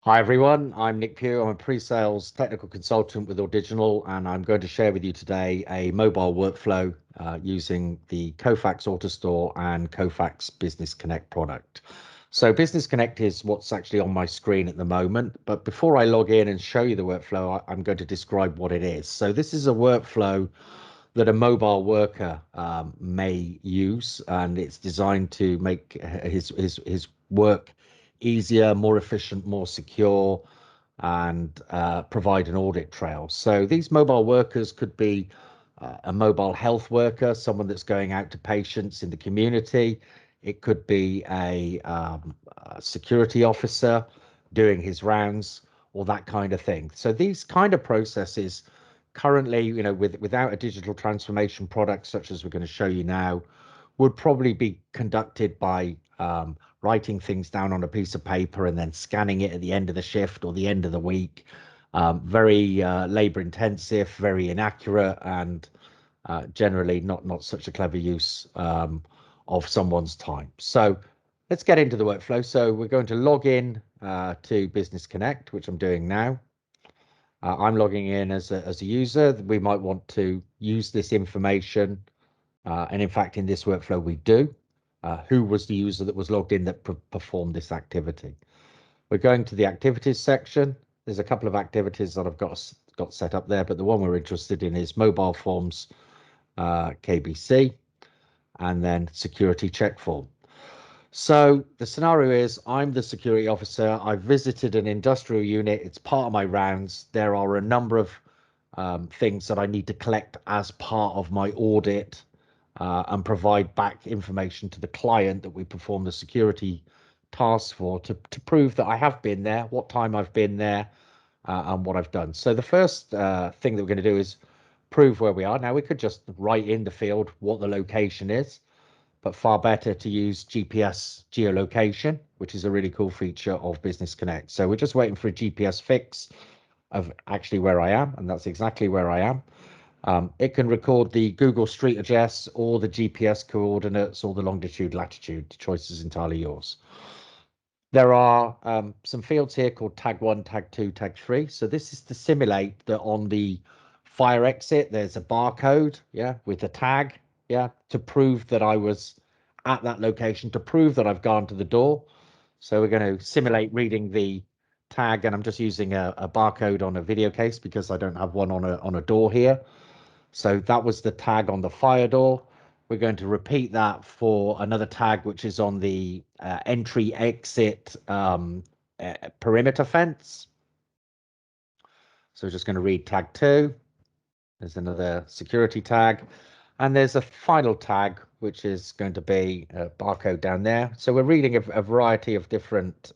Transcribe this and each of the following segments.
Hi everyone, I'm Nick Pugh. I'm a pre-sales technical consultant with Audigital, and I'm going to share with you today a mobile workflow using the Kofax AutoStore and Kofax Business Connect product. So Business Connect is what's actually on my screen at the moment, but before I log in and show you the workflow, I'm going to describe what it is. So this is a workflow that a mobile worker may use, and it's designed to make his work easier, more efficient, more secure, and provide an audit trail. So these mobile workers could be a mobile health worker, someone that's going out to patients in the community. It could be a security officer doing his rounds, or that kind of thing. So these kind of processes currently, without a digital transformation product such as we're going to show you now, would probably be conducted by writing things down on a piece of paper and then scanning it at the end of the shift or the end of the week. Very labor intensive, very inaccurate, and generally not such a clever use of someone's time. So let's get into the workflow. So we're going to log in to Business Connect, which I'm doing now. I'm logging in as a user. We might want to use this information. And in fact, in this workflow, we do. Who was the user that was logged in that performed this activity? We're going to the activities section. There's a couple of activities that I've got set up there, but the one we're interested in is mobile forms, KBC, and then security check form. So the scenario is I'm the security officer. I've visited an industrial unit. It's part of my rounds. There are a number of things that I need to collect as part of my audit and provide back information to the client that we perform the security tasks for to prove that I have been there, what time I've been there, and what I've done. So the first thing that we're going to do is prove where we are. Now we could just write in the field what the location is, but far better to use GPS geolocation, which is a really cool feature of Business Connect. So we're just waiting for a GPS fix of actually where I am, and that's exactly where I am. It can record the Google Street address or the GPS coordinates or the longitude, latitude. The choice is entirely yours. There are some fields here called tag 1, tag 2, tag 3. So this is to simulate that on the fire exit, there's a barcode, yeah, with a tag, yeah, to prove that I was at that location, to prove that I've gone to the door. So we're going to simulate reading the tag, and I'm just using a barcode on a video case because I don't have one on a door here. So that was the tag on the fire door. We're going to repeat that for another tag, which is on the entry exit perimeter fence. So we're just going to read tag 2. There's another security tag. And there's a final tag, which is going to be a barcode down there. So we're reading a variety of different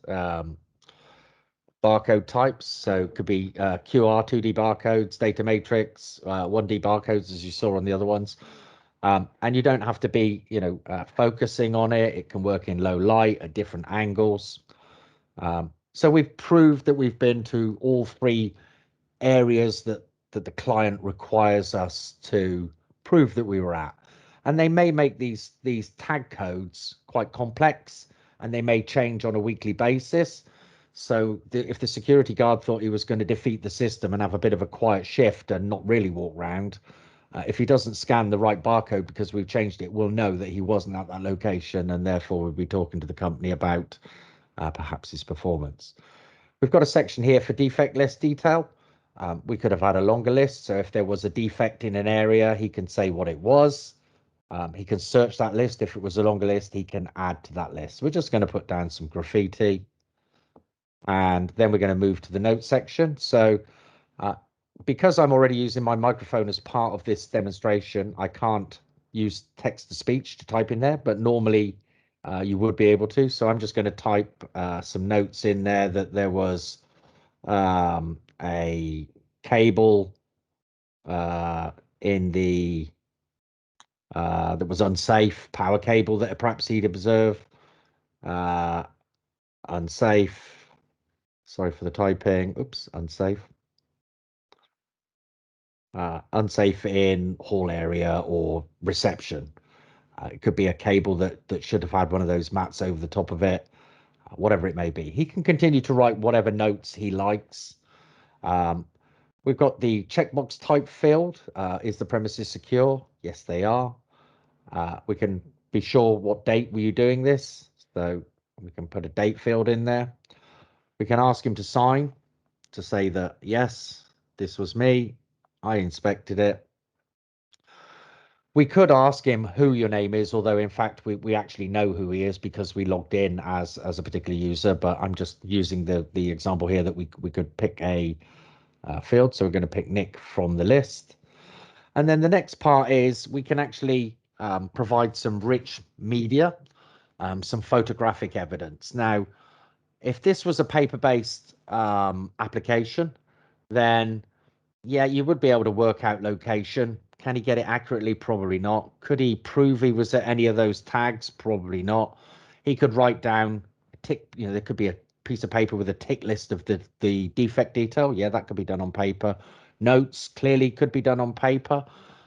barcode types. So it could be QR, 2D barcodes, data matrix, 1D barcodes, as you saw on the other ones. And you don't have to be, focusing on it. It can work in low light at different angles. So we've proved that we've been to all three areas that the client requires us to prove that we were at. And they may make these tag codes quite complex, and they may change on a weekly basis. So if the security guard thought he was going to defeat the system and have a bit of a quiet shift and not really walk around, if he doesn't scan the right barcode because we've changed it, we'll know that he wasn't at that location, and therefore we'll be talking to the company about perhaps his performance. We've got a section here for defect list detail. We could have had a longer list. So if there was a defect in an area, he can say what it was. He can search that list. If it was a longer list, he can add to that list. We're just going to put down some graffiti. And then we're going to move to the notes section. So because I'm already using my microphone as part of this demonstration, I can't use text to speech to type in there, but normally you would be able to. So I'm just going to type some notes in there that there was a cable in the that was unsafe, power cable that perhaps he'd observed, unsafe, sorry for the typing, oops, unsafe. Unsafe in hall area or reception. It could be a cable that should have had one of those mats over the top of it. whatever it may be. He can continue to write whatever notes he likes. Um, we've got the checkbox type field. Is the premises secure? Yes, they are. We can be sure what date were you doing this. So we can put a date field in there. We can ask him to sign to say that, yes, this was me. I inspected it. We could ask him who your name is, although in fact we actually know who he is because we logged in as a particular user. But I'm just using the example here that we could pick a field. So we're going to pick Nick from the list. And then the next part is we can actually provide some rich media, some photographic evidence. Now, if this was a paper-based application, then yeah, you would be able to work out location. Can he get it accurately? Probably not. Could he prove he was at any of those tags? Probably not. He could write down a tick, there could be a piece of paper with a tick list of the defect detail. Yeah, that could be done on paper. Notes clearly could be done on paper,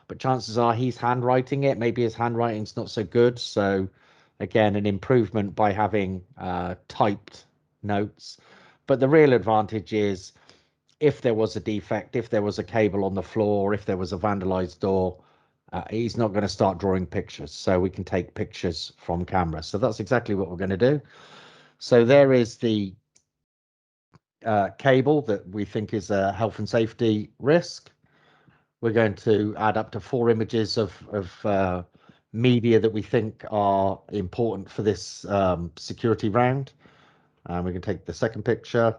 but chances are he's handwriting it. Maybe his handwriting's not so good. So again, an improvement by having typed notes. But the real advantage is if there was a defect, if there was a cable on the floor, if there was a vandalized door, he's not going to start drawing pictures. So we can take pictures from camera. So that's exactly what we're going to do. So there is the cable that we think is a health and safety risk. We're going to add up to 4 images of media that we think are important for this security round. And we can take the second picture.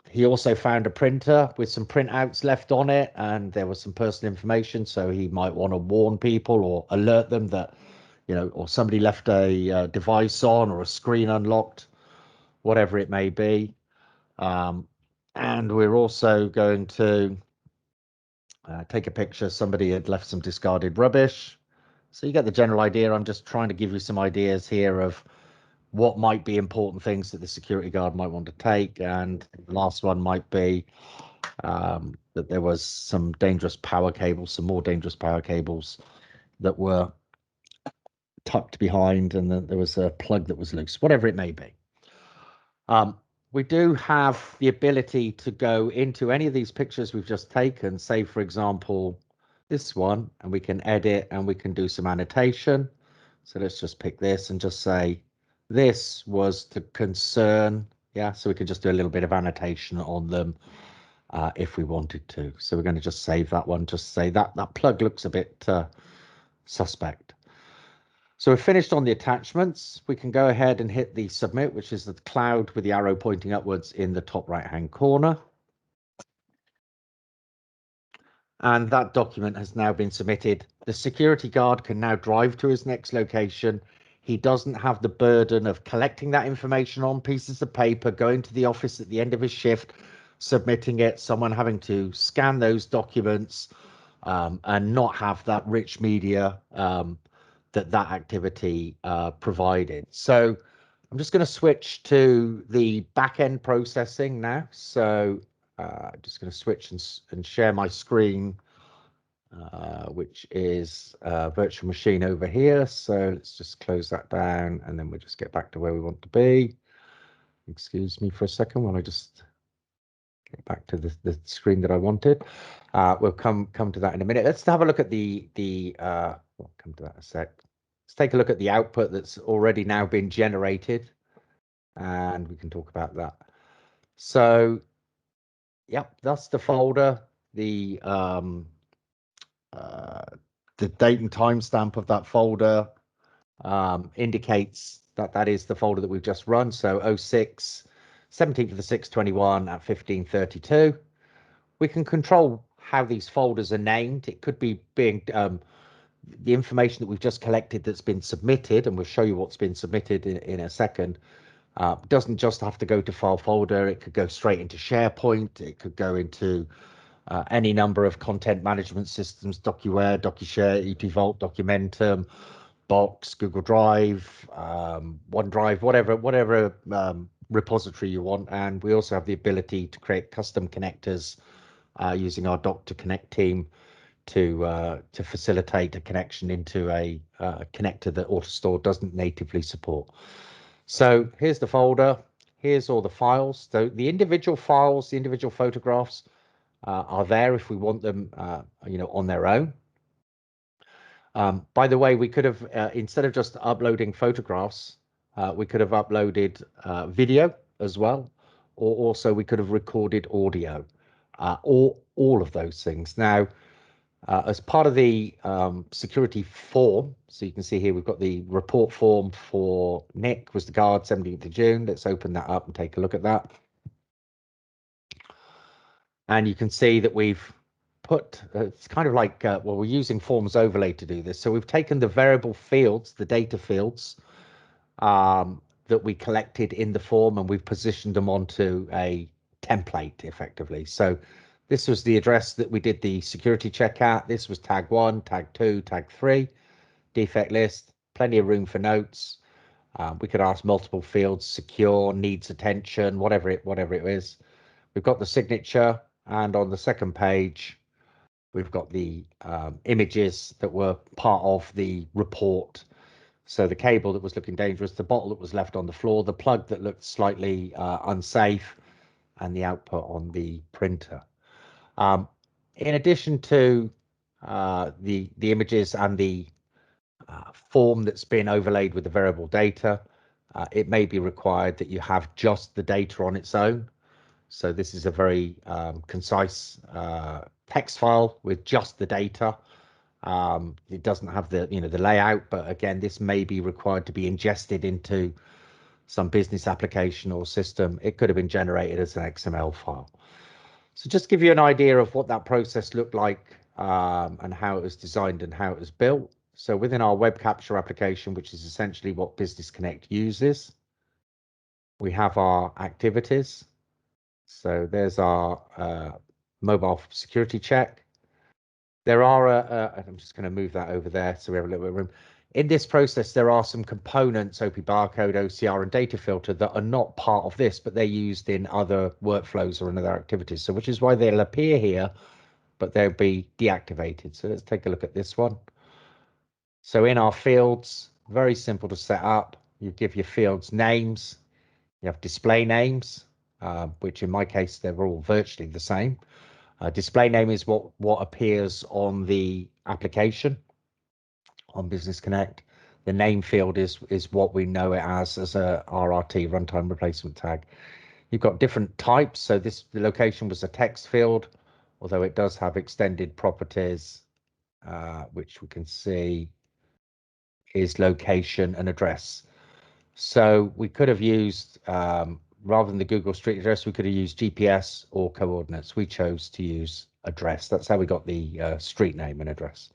He also found a printer with some printouts left on it, and there was some personal information. So he might want to warn people or alert them that, or somebody left a device on or a screen unlocked, whatever it may be. And we're also going to take a picture. Somebody had left some discarded rubbish. So you get the general idea. I'm just trying to give you some ideas here of what might be important things that the security guard might want to take. And the last one might be that there was some dangerous power cables, some more dangerous power cables that were tucked behind, and that there was a plug that was loose, whatever it may be. We do have the ability to go into any of these pictures we've just taken, say, for example, this one, and we can edit and we can do some annotation. So let's just pick this and just say, this was to concern. Yeah, so we can just do a little bit of annotation on them if we wanted to. So we're going to just save that one, just say that plug looks a bit suspect. So we're finished on the attachments. We can go ahead and hit the submit, which is the cloud with the arrow pointing upwards in the top right-hand corner. And that document has now been submitted. The security guard can now drive to his next location. He doesn't have the burden of collecting that information on pieces of paper, going to the office at the end of his shift, submitting it, someone having to scan those documents, and not have that rich media that activity provided. So I'm just going to switch to the back-end processing now. So just going to switch and share my screen, which is a virtual machine over here. So let's just close that down, and then we'll just get back to where we want to be. Excuse me for a second while I just get back to the screen that I wanted. We'll come to that in a minute. Let's have a look at we'll come to that in a sec. Let's take a look at the output that's already now been generated, and we can talk about that. So, yep, that's the folder. The date and timestamp of that folder indicates that is the folder that we've just run. So 06, 17th of the 6th, 21 at 15:32. We can control how these folders are named. It could be being the information that we've just collected that's been submitted, and we'll show you what's been submitted in a second. Doesn't just have to go to file folder. It could go straight into SharePoint. It could go into any number of content management systems, DocuWare, DocuShare, ETVault, Documentum, Box, Google Drive, OneDrive, whatever repository you want. And we also have the ability to create custom connectors using our Doc2Connect team to facilitate a connection into a connector that AutoStore doesn't natively support. So here's the folder. Here's all the files. So the individual files, the individual photographs are there if we want them, on their own. By the way, we could have, instead of just uploading photographs, we could have uploaded video as well, or also we could have recorded audio, or all of those things. Now, as part of the security form, so you can see here we've got the report form for Nick, was the guard, 17th of June. Let's open that up and take a look at that. And you can see that we've put, it's kind of like, well, we're using forms overlay to do this. So we've taken the variable fields, the data fields that we collected in the form, and we've positioned them onto a template effectively. So this was the address that we did the security check at. This was tag 1, tag 2, tag 3, defect list, plenty of room for notes. We could ask multiple fields, secure, needs attention, whatever it is. We've got the signature, and on the second page, we've got the images that were part of the report. So the cable that was looking dangerous, the bottle that was left on the floor, the plug that looked slightly unsafe, and the output on the printer. In addition to the images and the form that's been overlaid with the variable data, it may be required that you have just the data on its own. So this is a very concise text file with just the data. It doesn't have the the layout, but again, this may be required to be ingested into some business application or system. It could have been generated as an XML file. So just give you an idea of what that process looked like and how it was designed and how it was built. So within our web capture application, which is essentially what Business Connect uses, we have our activities. So there's our mobile security check. There are, I'm just going to move that over there so we have a little bit of room. In this process, there are some components, OP barcode, OCR, and data filter, that are not part of this, but they're used in other workflows or in other activities. So which is why they'll appear here, but they'll be deactivated. So let's take a look at this one. So in our fields, very simple to set up. You give your fields names. You have display names, which in my case, they're all virtually the same. Display name is what appears on the application on Business Connect. The name field is what we know it as a RRT, runtime replacement tag. You've got different types. So the location was a text field, although it does have extended properties, which we can see is location and address. So we could have used, rather than the Google Street address, we could have used GPS or coordinates. We chose to use address. That's how we got the street name and address.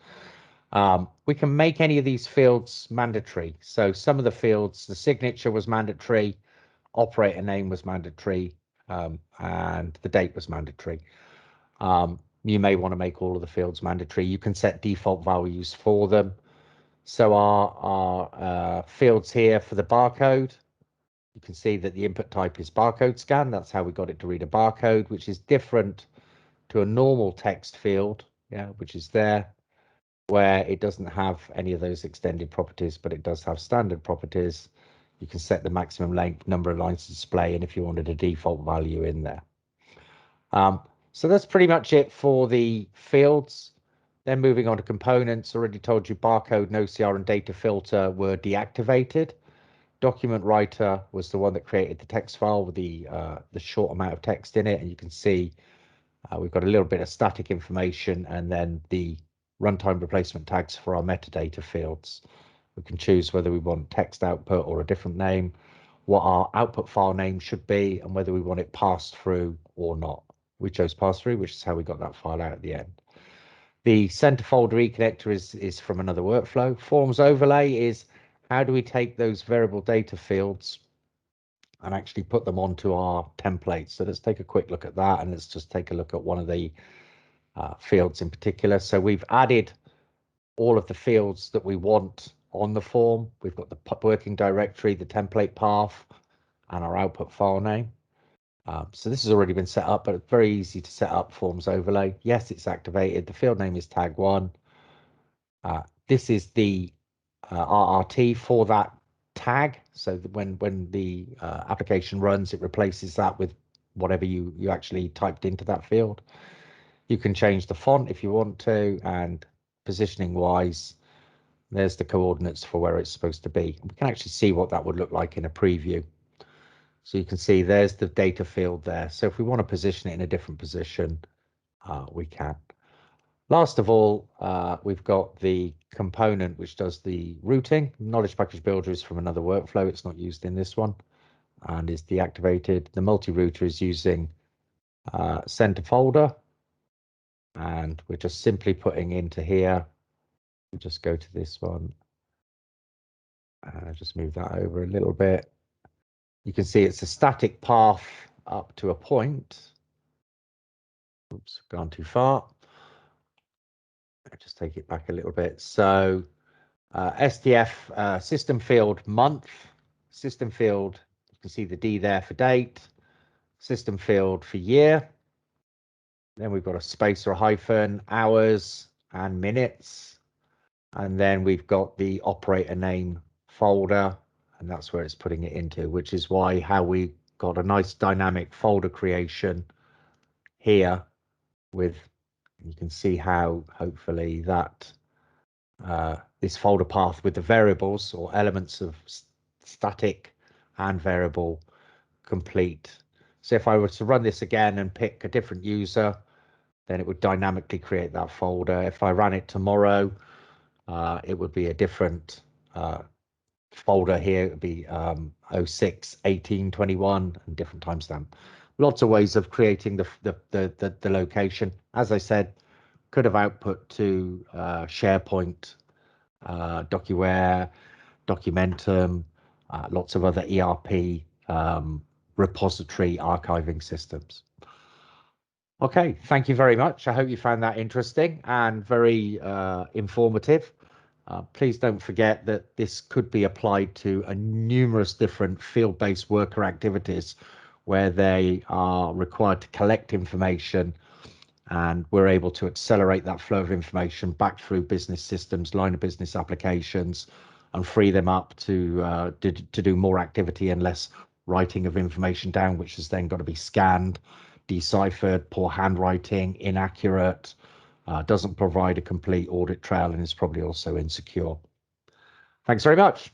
We can make any of these fields mandatory. So some of the fields, the signature was mandatory, operator name was mandatory, and the date was mandatory. You may want to make all of the fields mandatory. You can set default values for them. So our fields here for the barcode, you can see that the input type is barcode scan. That's how we got it to read a barcode, which is different to a normal text field, which is there, where it doesn't have any of those extended properties, but it does have standard properties. You can set the maximum length, number of lines to display, and if you wanted a default value in there. So that's pretty much it for the fields. Then moving on to components, already told you barcode, OCR, and data filter were deactivated. Document writer was the one that created the text file with the short amount of text in it, and you can see we've got a little bit of static information, and then the runtime replacement tags for our metadata fields. We can choose whether we want text output or a different name, what our output file name should be, and whether we want it passed through or not. We chose pass through, which is how we got that file out at the end. The center folder e-connector is from another workflow. Forms overlay is how do we take those variable data fields and actually put them onto our templates. So let's take a quick look at that, and let's just take a look at one of the fields in particular. So we've added all of the fields that we want on the form. We've got the working directory, the template path, and our output file name. So this has already been set up, but it's very easy to set up forms overlay. Yes, it's activated. The field name is tag1. This is the RRT for that tag, so that when the application runs, it replaces that with whatever you actually typed into that field. You can change the font if you want to, and positioning wise, there's the coordinates for where it's supposed to be. We can actually see what that would look like in a preview. So you can see there's the data field there. So if we want to position it in a different position, we can. Last of all, we've got the component which does the routing. Knowledge Package Builder is from another workflow. It's not used in this one and is deactivated. The multi-router is using center folder, and we're just simply putting into here. We just go to this one. Just move that over a little bit. You can see it's a static path up to a point. Oops, gone too far. I'll just take it back a little bit. So STF system field month, system field, you can see the D there for date, system field for year. Then we've got a space or a hyphen, hours and minutes. And then we've got the operator name folder, and that's where it's putting it into, which is why how we got a nice dynamic folder creation here with, you can see how hopefully that this folder path with the variables or elements of static and variable complete. So if I were to run this again and pick a different user, then it would dynamically create that folder. If I ran it tomorrow, it would be a different folder here. It would be 06, 18, 21 and different timestamp. Lots of ways of creating the location. As I said, could have output to SharePoint, DocuWare, Documentum, lots of other ERP repository archiving systems. Okay, thank you very much. I hope you found that interesting and very informative. Please don't forget that this could be applied to a numerous different field-based worker activities where they are required to collect information, and we're able to accelerate that flow of information back through business systems, line of business applications, and free them up to do more activity and less writing of information down, which has then got to be scanned, deciphered, poor handwriting, inaccurate, doesn't provide a complete audit trail, and is probably also insecure. Thanks very much.